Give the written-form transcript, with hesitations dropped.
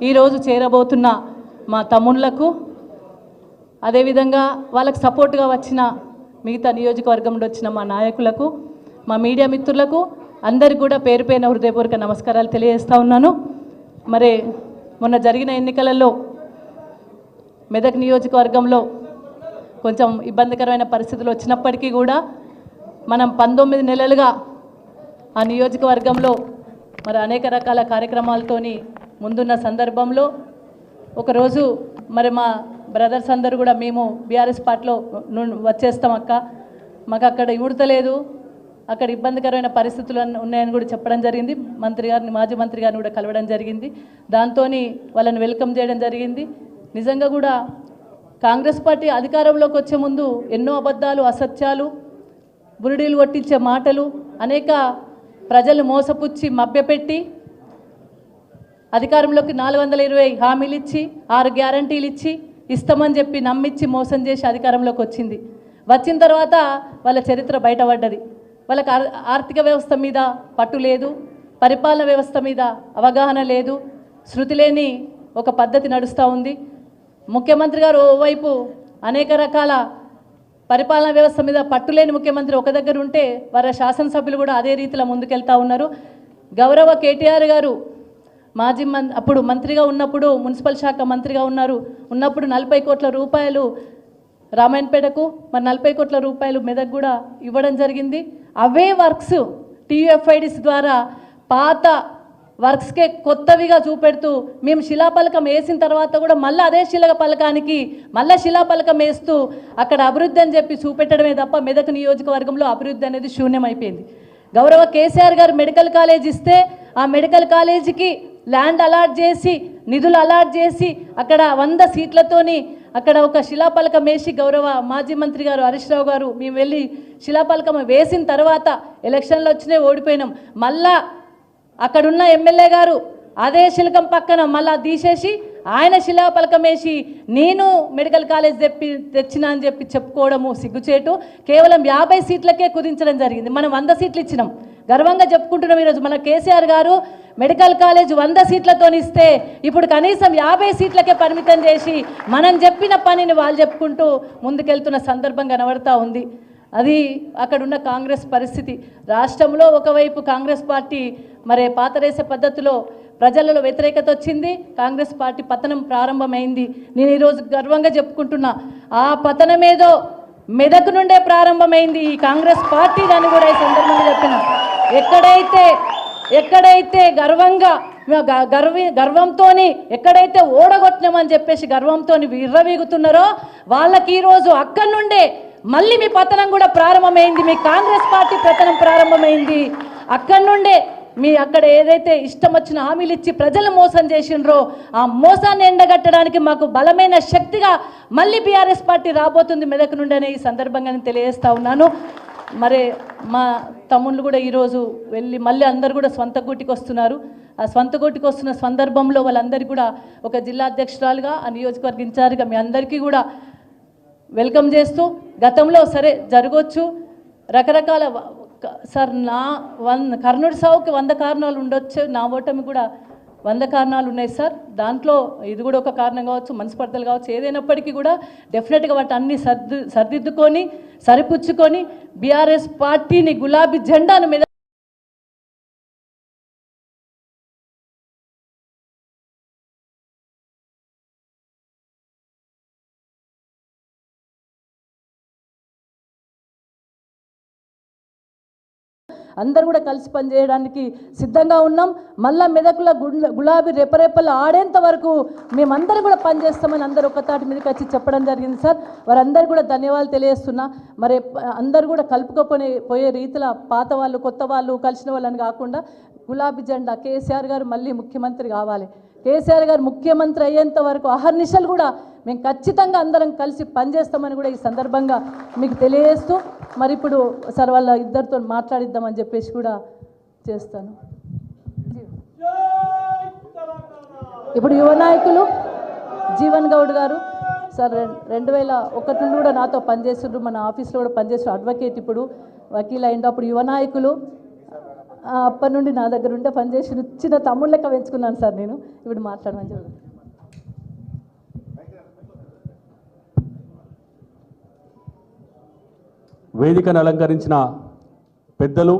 ఈరోజు చేరబోతున్న మా తమ్ముళ్లకు, అదేవిధంగా వాళ్ళకు సపోర్ట్గా వచ్చిన మిగతా నియోజకవర్గంలో వచ్చిన మా నాయకులకు, మా మీడియా మిత్రులకు అందరికీ కూడా పేరు పేరున హృదయపూర్వక నమస్కారాలు తెలియజేస్తూ ఉన్నాను. మరి మొన్న జరిగిన ఎన్నికలలో మెదక్ నియోజకవర్గంలో కొంచెం ఇబ్బందికరమైన పరిస్థితులు వచ్చినప్పటికీ కూడా మనం 19 నెలలుగా ఆ నియోజకవర్గంలో మరి అనేక రకాల కార్యక్రమాలతోని ముందున్న సందర్భంలో ఒకరోజు మరి మా బ్రదర్స్ అందరూ కూడా మేము బీఆర్ఎస్ పార్టీలో వచ్చేస్తాం అక్క, మాకు అక్కడ ఇముడతలేదు, అక్కడ ఇబ్బందికరమైన పరిస్థితులు ఉన్నాయని కూడా చెప్పడం జరిగింది. మంత్రి గారిని, మాజీ మంత్రి గారిని కూడా కలవడం జరిగింది. దాంతో వాళ్ళని వెల్కమ్ చేయడం జరిగింది. నిజంగా కూడా కాంగ్రెస్ పార్టీ అధికారంలోకి వచ్చే ముందు ఎన్నో అబద్ధాలు, అసత్యాలు, బురుడీలు కొట్టించే మాటలు, అనేక ప్రజలు మోసపుచ్చి మభ్యపెట్టి అధికారంలోకి 420 హామీలు ఇచ్చి 6 గ్యారంటీలు ఇచ్చి ఇస్తామని చెప్పి నమ్మించి మోసం చేసి అధికారంలోకి వచ్చింది. వచ్చిన తర్వాత వాళ్ళ చరిత్ర బయటపడ్డది. వాళ్ళకి ఆర్థిక వ్యవస్థ మీద పట్టు లేదు, పరిపాలన వ్యవస్థ మీద అవగాహన లేదు, శృతి లేని ఒక పద్ధతి నడుస్తూ ఉంది. ముఖ్యమంత్రి గారు ఓవైపు అనేక రకాల పరిపాలన వ్యవస్థ మీద పట్టులేని ముఖ్యమంత్రి ఒక దగ్గర ఉంటే వారి శాసనసభ్యులు కూడా అదే రీతిలో ముందుకెళ్తూ ఉన్నారు. గౌరవ కేటీఆర్ గారు మాజీ అప్పుడు మంత్రిగా ఉన్నప్పుడు, మున్సిపల్ శాఖ మంత్రిగా ఉన్నప్పుడు 40 కోట్ల రూపాయలు రామాయణపేటకు, మరి 40 కోట్ల రూపాయలు మెదక్ కూడా ఇవ్వడం జరిగింది. అవే వర్క్స్ టీయూఎఫ్ఐడిస్ ద్వారా పాత వర్క్స్కే కొత్తవిగా చూపెడుతూ మేము శిలాపలకం వేసిన తర్వాత కూడా మళ్ళీ అదే శిలాపలకానికి మళ్ళీ శిలాపలకం వేస్తూ అక్కడ అభివృద్ధి అని చెప్పి చూపెట్టడమే తప్ప మెదక్ నియోజకవర్గంలో అభివృద్ధి అనేది శూన్యమైపోయింది. గౌరవ కేసీఆర్ గారు మెడికల్ కాలేజ్ ఇస్తే ఆ మెడికల్ కాలేజీకి ల్యాండ్ అలాట్ చేసి, నిధులు అలాట్ చేసి అక్కడ 100 సీట్లతోని అక్కడ ఒక శిలాపలకం వేసి గౌరవ మాజీ మంత్రి గారు హరీష్ రావు గారు మేము వెళ్ళి శిలాపలకం వేసిన తర్వాత ఎలక్షన్లు వచ్చినాయి, ఓడిపోయినాం. మళ్ళా అక్కడున్న ఎమ్మెల్యే గారు అదే శిలకం పక్కన మళ్ళా తీసేసి ఆయన శిలాపలకం వేసి నేను మెడికల్ కాలేజ్ తెచ్చినా అని చెప్పి చెప్పుకోవడము సిగ్గుచేటు. కేవలం 50 సీట్లకే కుదించడం జరిగింది. మనం 100 సీట్లు ఇచ్చినాం, గర్వంగా చెప్పుకుంటున్నాం. ఈరోజు మన కేసీఆర్ గారు మెడికల్ కాలేజ్ 100 సీట్లతో ఇస్తే ఇప్పుడు కనీసం 50 సీట్లకే పరిమితం చేసి మనం చెప్పిన పనిని వాళ్ళు చెప్పుకుంటూ ముందుకెళ్తున్న సందర్భం కనబడతా ఉంది. అది అక్కడున్న కాంగ్రెస్ పరిస్థితి. రాష్ట్రంలో ఒకవైపు కాంగ్రెస్ పార్టీ మరి పాతరేసే పద్ధతిలో ప్రజలలో వ్యతిరేకత వచ్చింది, కాంగ్రెస్ పార్టీ పతనం ప్రారంభమైంది. నేను ఈరోజు గర్వంగా చెప్పుకుంటున్నా, ఆ పతనమేదో మెదక్ నుండే ప్రారంభమైంది ఈ కాంగ్రెస్ పార్టీ అని కూడా ఈ సందర్భంగా చెప్పిన. ఎక్కడైతే గర్వంతో ఎక్కడైతే ఓడగొట్టినామని చెప్పేసి గర్వంతో విర్రవీగుతున్నారో వాళ్ళకి ఈరోజు అక్కడి నుండే మళ్ళీ మీ పతనం కూడా ప్రారంభమైంది, మీ కాంగ్రెస్ పార్టీ పతనం ప్రారంభమైంది. అక్కడి నుండే అక్కడ ఏదైతే ఇష్టం వచ్చిన హామీలు ఇచ్చి ప్రజలు మోసం చేసిండ్రో ఆ మోసాన్ని ఎండగట్టడానికి మాకు బలమైన శక్తిగా మళ్ళీ బీఆర్ఎస్ పార్టీ రాబోతుంది మెదక్ నుండి అనే ఈ సందర్భంగా నేను తెలియజేస్తా ఉన్నాను. మరి మా తమ్ముళ్ళు కూడా ఈరోజు వెళ్ళి మళ్ళీ అందరు కూడా స్వంత గూటికి వస్తున్నారు. ఆ స్వంత గూటికి వస్తున్న సందర్భంలో వాళ్ళందరికీ కూడా ఒక జిల్లా అధ్యక్షురాలుగా, ఆ నియోజకవర్గ ఇన్ఛార్జిగా మీ అందరికీ కూడా వెల్కమ్ చేస్తూ, గతంలో సరే జరగవచ్చు రకరకాల సార్, కర్నూలు సావుకి 100 కారణాలు ఉండొచ్చు, నా ఓటమి కూడా 100 కారణాలు ఉన్నాయి సార్. దాంట్లో ఇది కూడా ఒక కారణం కావచ్చు, మనస్పర్ధలు కావచ్చు, ఏదైనప్పటికీ కూడా డెఫినెట్గా వాటి అన్ని సరిదిద్దుకొని సరిపుచ్చుకొని బీఆర్ఎస్ పార్టీని గులాబీ జెండాను మీద అందరూ కూడా కలిసి పనిచేయడానికి సిద్ధంగా ఉన్నాం. మళ్ళా మెదకుల గులాబీ రెపరెపలు ఆడేంత వరకు మేమందరూ కూడా పనిచేస్తామని అందరూ ఒకతాటి మీదకి వచ్చి చెప్పడం జరిగింది సార్. వారందరూ కూడా ధన్యవాదాలు తెలియజేస్తున్నా. మరి అందరూ కూడా కలుపుకపోయే రీతిలో పాత వాళ్ళు, కొత్త వాళ్ళు, కలిసిన వాళ్ళని కాకుండా గులాబీ జెండా కేసీఆర్ గారు మళ్ళీ ముఖ్యమంత్రి కావాలి. కేసీఆర్ గారు ముఖ్యమంత్రి అయ్యేంత వరకు అహర్నిశలు కూడా మేము ఖచ్చితంగా అందరం కలిసి పనిచేస్తామని కూడా ఈ సందర్భంగా మీకు తెలియజేస్తూ, మరి ఇప్పుడు సార్ వాళ్ళ ఇద్దరితో మాట్లాడిద్దామని చెప్పేసి కూడా చేస్తాను. ఇప్పుడు యువ నాయకులు జీవన్ గౌడ్ గారు సార్ 2001 నుండి కూడా నాతో పనిచేస్తుండ్రు, మన ఆఫీస్లో కూడా పనిచేస్తున్నారు, అడ్వకేట్, ఇప్పుడు వకీల్ అయిండు. అప్పుడు యువ నాయకులు అప్పటి నుండి నా దగ్గర ఉంటే పనిచేసి చిన్న తమ్ముడు లెక్క పెంచుకున్నాను సార్ నేను. ఇప్పుడు మాట్లాడమని చెప్పి వేదికను అలంకరించిన పెద్దలు